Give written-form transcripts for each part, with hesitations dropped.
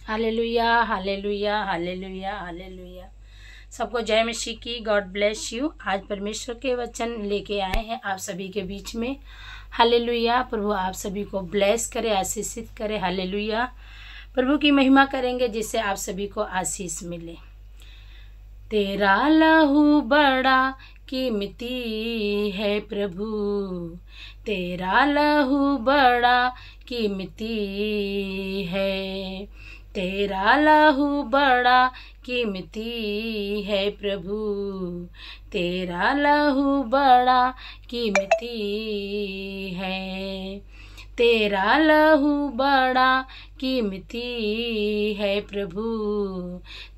Hallelujah hallelujah hallelujah hallelujah. सबको जय मसीह की। God bless you. आज परमेश्वर के वचन लेके आए हैं आप सभी के बीच में। हालेलुया। प्रभु आप सभी को ब्लेस करे, आशीषित करे। हालेलुया। प्रभु की महिमा करेंगे जिससे आप सभी को आशीष मिले। तेरा लहू बड़ा कीमती है प्रभु, तेरा लहू बड़ा कीमती है, तेरा लहू बड़ा कीमती है प्रभु, तेरा लहू बड़ा कीमती है, तेरा लहू बड़ा कीमती है प्रभु,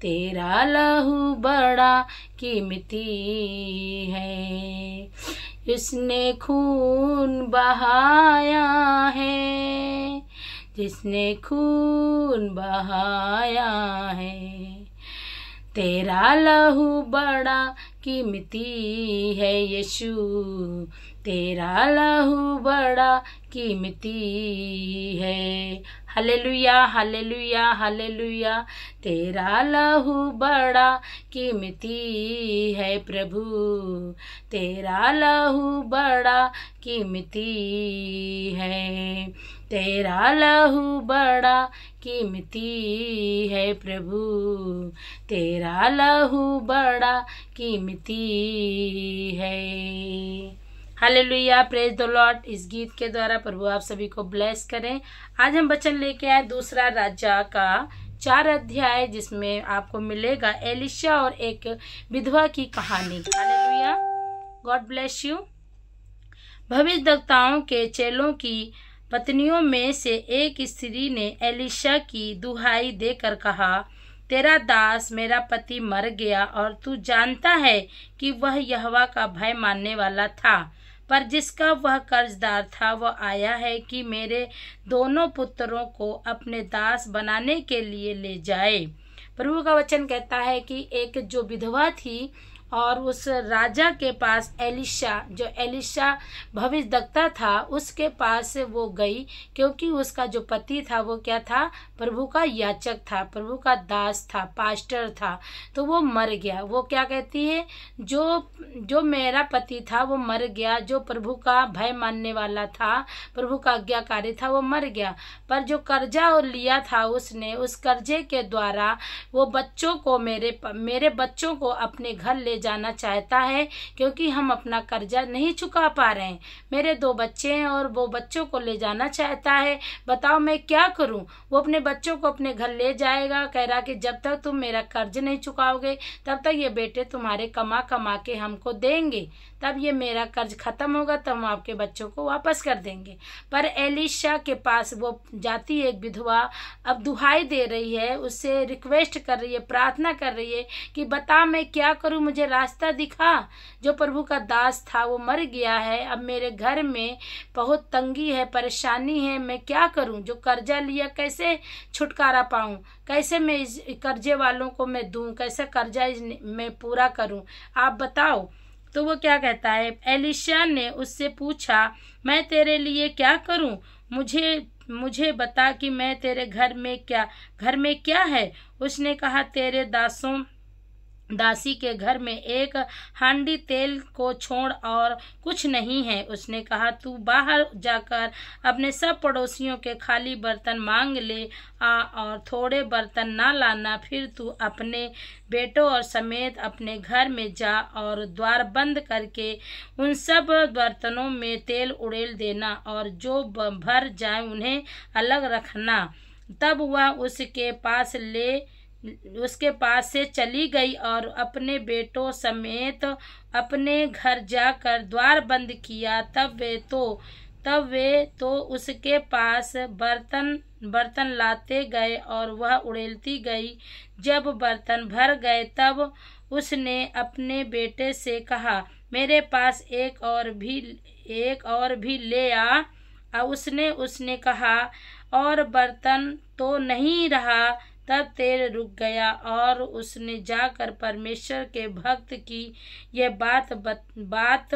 तेरा लहू बड़ा कीमती है। इसने खून बहाया है, जिसने खून बहाया है, तेरा लहू बड़ा कीमती है यीशु, तेरा लहू बड़ा कीमती है। Hallelujah hallelujah hallelujah. तेरा लहू बड़ा कीमती है प्रभु, तेरा लहू बड़ा कीमती है, तेरा लहू बड़ा कीमती है प्रभु, तेरा लहू बड़ा कीमती है। हालेलुया। Praise the Lord. इस गीत के द्वारा प्रभु आप सभी को ब्लेस करें। आज हम वचन लेके आए दूसरा राजा का 4 अध्याय, जिसमें आपको मिलेगा एलिशा और एक विधवा की कहानी। हालेलुया। God bless you. भविष्यद्वक्ताओं के चेलों की पत्नियों में से एक स्त्री ने एलिशा की दुहाई देकर कहा, तेरा दास मेरा पति मर गया और तू जानता है कि वह यहोवा का भय मानने वाला था, पर जिसका वह कर्जदार था वह आया है कि मेरे दोनों पुत्रों को अपने दास बनाने के लिए ले जाए। प्रभु का वचन कहता है कि एक जो विधवा थी और उस राजा के पास एलिशा भविष्यद्वक्ता था, उसके पास वो गई, क्योंकि उसका जो पति था वो क्या था? प्रभु का याचक था, प्रभु का दास था, पास्टर था। तो वो मर गया। वो क्या कहती है? जो मेरा पति था वो मर गया, जो प्रभु का भय मानने वाला था, प्रभु का आज्ञाकारी था, वो मर गया। पर जो कर्जा और लिया था उसने, उस कर्जे के द्वारा वो बच्चों को मेरे बच्चों को अपने घर ले जाना चाहता है, क्योंकि हम अपना कर्जा नहीं चुका पा रहे हैं। मेरे 2 बच्चे हैं और वो बच्चों को ले जाना चाहता है। बताओ मैं क्या करूं? वो अपने बच्चों को अपने घर ले जाएगा, कह रहा कि जब तक तुम मेरा कर्ज नहीं चुकाओगे तब तक ये बेटे तुम्हारे कमा कमा के हमको देंगे, तब ये मेरा कर्ज खत्म होगा तो हम आपके बच्चों को वापस कर देंगे। पर एलिशा के पास वो जाती है, एक विधवा, अब दुहाई दे रही है, उससे रिक्वेस्ट कर रही है, प्रार्थना कर रही है कि बता मैं क्या करूं, मुझे रास्ता दिखा। जो प्रभु का दास था वो मर गया है, अब मेरे घर में बहुत तंगी है, परेशानी है, मैं क्या करूं? जो कर्जा लिया कैसे छुटकारा पाऊं? कैसे मैं इस कर्जे वालों को मैं दूं? कैसे कर्जा मैं पूरा करूं? आप बताओ। तो वो क्या कहता है? एलिशा ने उससे पूछा, मैं तेरे लिए क्या करूं? मुझे बता कि मैं तेरे घर में क्या है? उसने कहा, तेरे दासी के घर में एक हांडी तेल को छोड़ और कुछ नहीं है। उसने कहा, तू बाहर जाकर अपने सब पड़ोसियों के खाली बर्तन मांग ले आ और थोड़े बर्तन ना लाना, फिर तू अपने बेटों और समेत अपने घर में जा और द्वार बंद करके उन सब बर्तनों में तेल उड़ेल देना और जो भर जाए उन्हें अलग रखना। तब वह उसके पास से चली गई और अपने बेटों समेत अपने घर जाकर द्वार बंद किया। तब वे तो उसके पास बर्तन लाते गए और वह उड़ेलती गई। जब बर्तन भर गए तब उसने अपने बेटे से कहा, मेरे पास एक और भी ले आ। उसने कहा, और बर्तन तो नहीं रहा। तब तेल रुक गया और उसने जाकर परमेश्वर के भक्त की यह बात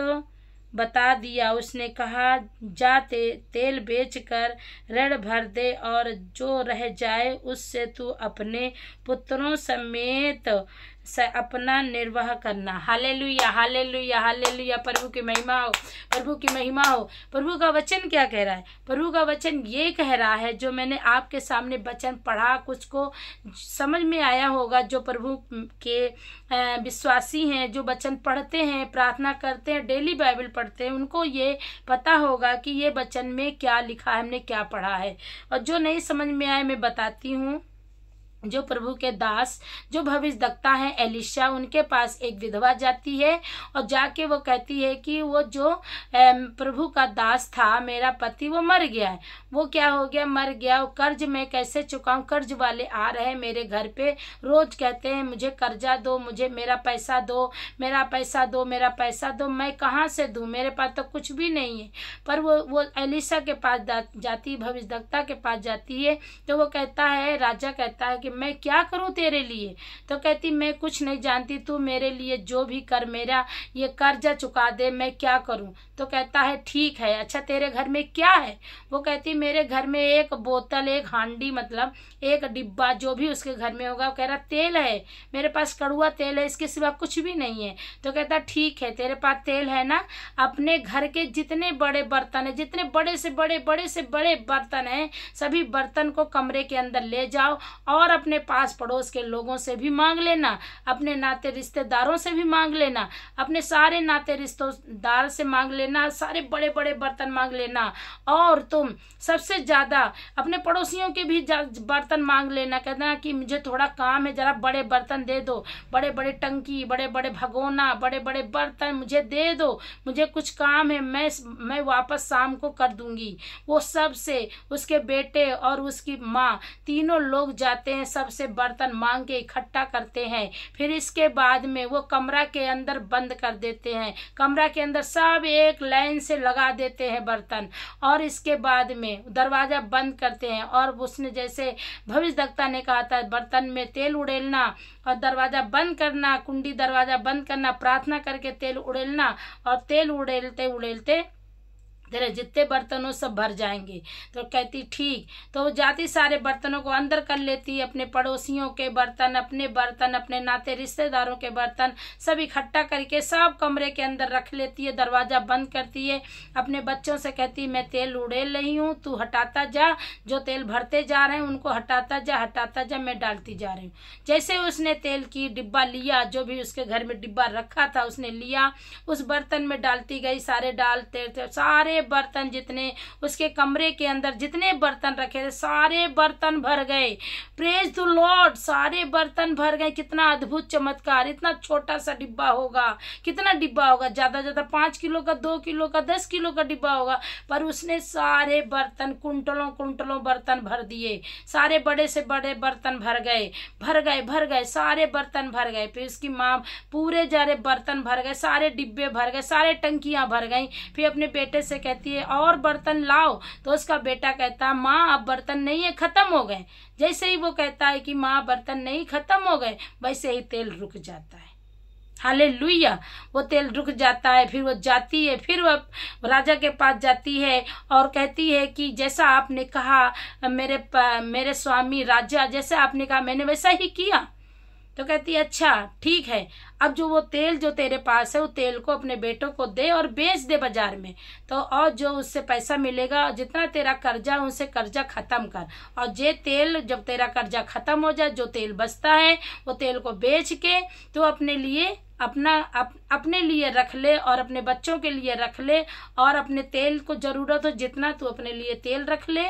बता दिया। उसने कहा, जा तेल बेचकर ऋण भर दे और जो रह जाए उससे तू अपने पुत्रों समेत अपना निर्वाह करना। Hallelujah, hallelujah, hallelujah. प्रभु की महिमा हो, प्रभु की महिमा हो। प्रभु का वचन क्या कह रहा है? प्रभु का वचन ये कह रहा है, जो मैंने आपके सामने वचन पढ़ा, कुछ को समझ में आया होगा। जो प्रभु के विश्वासी हैं, जो वचन पढ़ते हैं, प्रार्थना करते हैं, डेली बाइबल पढ़ते हैं, उनको ये पता होगा कि ये वचन में क्या लिखा है, हमने क्या पढ़ा है। और जो नहीं समझ में आए, मैं बताती हूँ। जो प्रभु के दास, जो भविष्यद्वक्ता है एलिशा, उनके पास एक विधवा जाती है और जाके वो कहती है कि वो जो प्रभु का दास था, मेरा पति, वो मर गया है। वो क्या हो गया? मर गया। कर्ज मैं कैसे चुकाऊं? कर्ज वाले आ रहे हैं मेरे घर पे, रोज कहते हैं मुझे कर्जा दो, मुझे मेरा पैसा दो, मेरा पैसा दो, मेरा पैसा दो। मैं कहाँ से दूं? मेरे पास तो कुछ भी नहीं है। पर वो एलिशा के पास जाती, भविष्यद्वक्ता के पास जाती है, तो वो कहता है, राजा कहता है कि मैं क्या करूं तेरे लिए? तो कहती, मैं कुछ नहीं जानती, तू मेरे लिए जो भी कर, मेरा ये कर्जा चुका दे, मैं क्या करूं? तो कहता है, ठीक है। अच्छा, तेरे घर में क्या है? वो कहती, मेरे घर में एक बोतल, एक हांडी, मतलब एक डिब्बा, जो भी उसके घर में होगा। वो कह रहा, तेल है मेरे पास, कड़ुआ तेल है, इसके सिवा कुछ भी नहीं है। तो कहता, ठीक है, तेरे पास तेल है ना, अपने घर के जितने बड़े बर्तन है, जितने बड़े से बड़े बर्तन है, सभी बर्तन को कमरे के अंदर ले जाओ और अपने पास पड़ोस के लोगों से भी मांग लेना, अपने नाते रिश्तेदारों से भी मांग लेना, अपने सारे नाते रिश्तेदार से मांग लेना, सारे बड़े बड़े बर्तन मांग लेना। और तुम सबसे ज्यादा अपने पड़ोसियों के भी बर्तन मांग लेना। कहना कि मुझे थोड़ा काम है, जरा बड़े बर्तन दे दो, बड़े बड़े टंकी, बड़े बड़े भगोना, बड़े बड़े बर्तन मुझे दे दो, मुझे कुछ काम है, मैं वापस शाम को कर दूंगी। वो सब से उसके बेटे और उसकी माँ, तीनों लोग जाते हैं, सबसे बर्तन मांग के इकट्ठा करते हैं। फिर इसके बाद में वो कमरा के अंदर बंद कर देते हैं, कमरा के अंदर सब एक लाइन से लगा देते हैं बर्तन, और इसके बाद में दरवाजा बंद करते हैं। और उसने जैसे भविष्यद्वक्ता ने कहा था, बर्तन में तेल उड़ेलना और दरवाजा बंद करना, कुंडी दरवाजा बंद करना, प्रार्थना करके तेल उड़ेलना, और तेल उड़ेलते उड़ेलते तेरे जितने बर्तन हो सब भर जाएंगे। तो कहती, ठीक। तो वो जाती, सारे बर्तनों को अंदर कर लेती, अपने पड़ोसियों के बर्तन, अपने नाते रिश्तेदारों के बर्तन सब इकट्ठा करके सब कमरे के अंदर रख लेती है, दरवाजा बंद करती है। अपने बच्चों से कहती, मैं तेल उड़ेल रही हूँ, तू हटाता जा, जो तेल भरते जा रहे हैं उनको हटाता जा, मैं डालती जा रही हूँ। जैसे उसने तेल की डिब्बा लिया, जो भी उसके घर में डिब्बा रखा था उसने लिया, उस बर्तन में डालती गई, सारे डालते, सारे बर्तन जितने उसके कमरे के अंदर जितने बर्तन रखे थे, सारे बर्तन भर गए। प्रेज द लॉर्ड, सारे बर्तन भर गए। कितना अद्भुत चमत्कार! इतना छोटा सा डिब्बा होगा, कितना डिब्बा होगा? ज्यादा 5 किलो का, 2 किलो का, 10 किलो का डिब्बा होगा, पर उसने सारे बर्तन, कुंटलों बर्तन भर दिए। सारे बड़े से बड़े बर्तन भर गए, सारे बर्तन भर गए। फिर उसकी माँ पूरे जारे बर्तन भर गए, सारे डिब्बे भर गए, सारे टंकियां भर गई। फिर अपने बेटे से कहती है, और बर्तन लाओ। तो उसका बेटा कहता, माँ अब बर्तन नहीं है, खत्म हो गए। जैसे ही वो कहता है कि माँ बर्तन नहीं, खत्म हो गए, वैसे ही तेल रुक जाता है। हालेलुया, वो तेल रुक जाता है। फिर वो जाती है, फिर वो राजा के पास जाती है और कहती है कि जैसा आपने कहा मेरे स्वामी राजा, जैसा आपने कहा मैंने वैसा ही किया। तो कहती है, अच्छा ठीक है, अब जो वो तेल जो तेरे पास है, वो तेल को अपने बेटों को दे और बेच दे बाजार में। तो और जो उससे पैसा मिलेगा, जितना तेरा कर्जा उनसे कर्जा खत्म कर, और ये तेल जब तेरा कर्जा खत्म हो जाए, जो तेल बचता है वो तेल को बेच के तो अपने लिए रख ले और अपने बच्चों के लिए रख ले, और अपने तेल को जरूरत हो जितना तू अपने लिए तेल रख ले,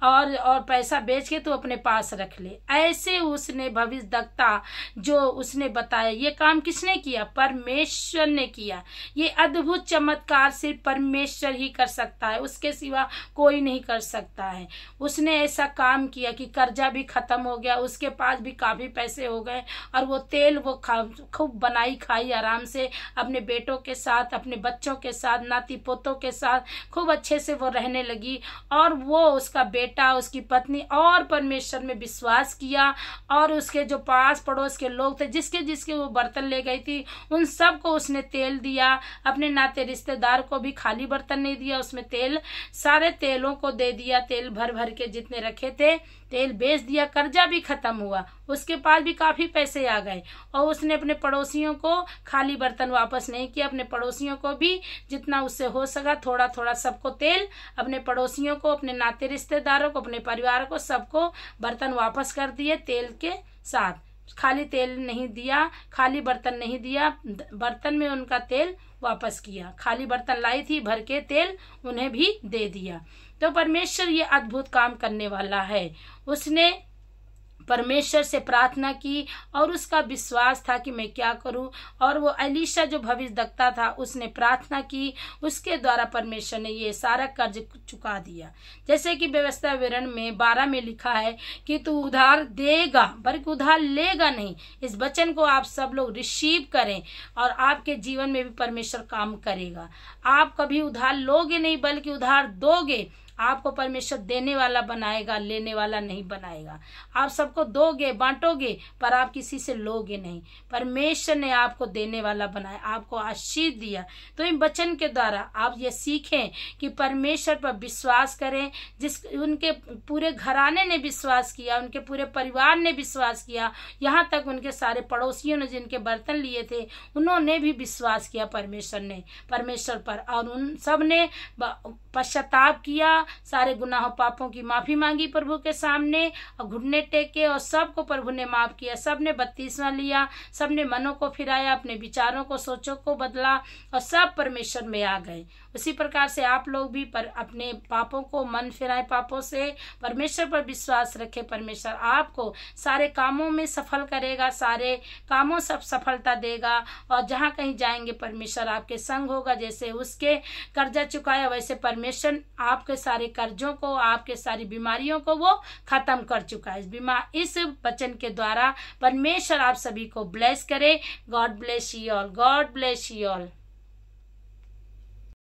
और पैसा बेच के तू अपने पास रख ले। ऐसे उसने भविष्यद्वक्ता जो उसने बताया, ये काम किसने किया? परमेश्वर ने किया। ये अद्भुत चमत्कार सिर्फ परमेश्वर ही कर सकता है, उसके सिवा कोई नहीं कर सकता है। उसने ऐसा काम किया कि कर्जा भी खत्म हो गया, उसके पास भी काफी पैसे हो गए, और वो तेल वो खूब बनाई खाई आराम से, अपने बेटों के साथ, अपने बच्चों के साथ, नाती पोतों के साथ खूब अच्छे से वो रहने लगी। और वो उसका बेटा, उसकी पत्नी और परमेश्वर में विश्वास किया, और उसके जो पास पड़ोस के लोग थे, जिसके जिसके वो बर्तन ले गई थी, उन सबको उसने तेल दिया। अपने नाते रिश्तेदार को भी खाली बर्तन नहीं दिया, उसमें तेल, सारे तेलों को दे दिया। तेल भर भर के जितने रखे थे तेल बेच दिया। कर्जा भी खत्म हुआ, उसके पास भी काफी पैसे आ गए, और उसने अपने पड़ोसियों को खाली बर्तन वापस नहीं किया। अपने पड़ोसियों को भी जितना उससे हो सका थोड़ा थोड़ा सबको तेल, अपने पड़ोसियों को, अपने नाते रिश्तेदारों को, अपने परिवार को, सबको बर्तन वापस कर दिए तेल के साथ। खाली तेल नहीं दिया, खाली बर्तन नहीं दिया, बर्तन में उनका तेल वापस किया। खाली बर्तन लाई थी भर के तेल, उन्हें भी दे दिया। तो परमेश्वर ये अद्भुत काम करने वाला है। उसने परमेश्वर से प्रार्थना की और उसका विश्वास था कि मैं क्या करूं, और वो एलीशा जो भविष्यद्वक्ता था उसने प्रार्थना की, उसके द्वारा परमेश्वर ने ये सारा कर्ज चुका दिया। जैसे कि व्यवस्था विवरण में 12 में लिखा है कि तू उधार देगा बल्कि उधार लेगा नहीं। इस वचन को आप सब लोग रिसीव करें और आपके जीवन में भी परमेश्वर काम करेगा। आप कभी उधार लोगे नहीं बल्कि उधार दोगे। आपको परमेश्वर देने वाला बनाएगा, लेने वाला नहीं बनाएगा। आप सबको दोगे, बांटोगे, पर आप किसी से लोगे नहीं। परमेश्वर ने आपको देने वाला बनाया, आपको आशीष दिया। तो इन वचन के द्वारा आप ये सीखें कि परमेश्वर पर विश्वास करें। उनके पूरे घराने ने विश्वास किया, उनके पूरे परिवार ने विश्वास किया, यहाँ तक उनके सारे पड़ोसियों ने जिनके बर्तन लिए थे उन्होंने भी विश्वास किया परमेश्वर पर, और उन सब ने पश्चाताप किया, सारे गुनाहों पापों की माफी मांगी प्रभु के सामने, और घुटने टेके, और सबको प्रभु ने माफ किया। सब ने बपतिस्मा लिया, सब ने मनों को फिराया, अपने विचारों को, सोचों को बदला, और सब परमेश्वर में आ गए। उसी प्रकार से आप लोग भी अपने पापों को मन फिराए, पापों से परमेश्वर पर विश्वास रखे। परमेश्वर आपको सारे कामों में सफल करेगा, सारे कामों सब सफलता देगा, और जहाँ कहीं जाएंगे परमेश्वर आपके संग होगा। जैसे उसके कर्जा चुकाया वैसे परमेश्वर आपके सारे कर्जों को, आपके सारी बीमारियों को वो खत्म कर चुका है। इस वचन के द्वारा परमेश्वर आप सभी को ब्लेस करे। God bless you all, God bless you all.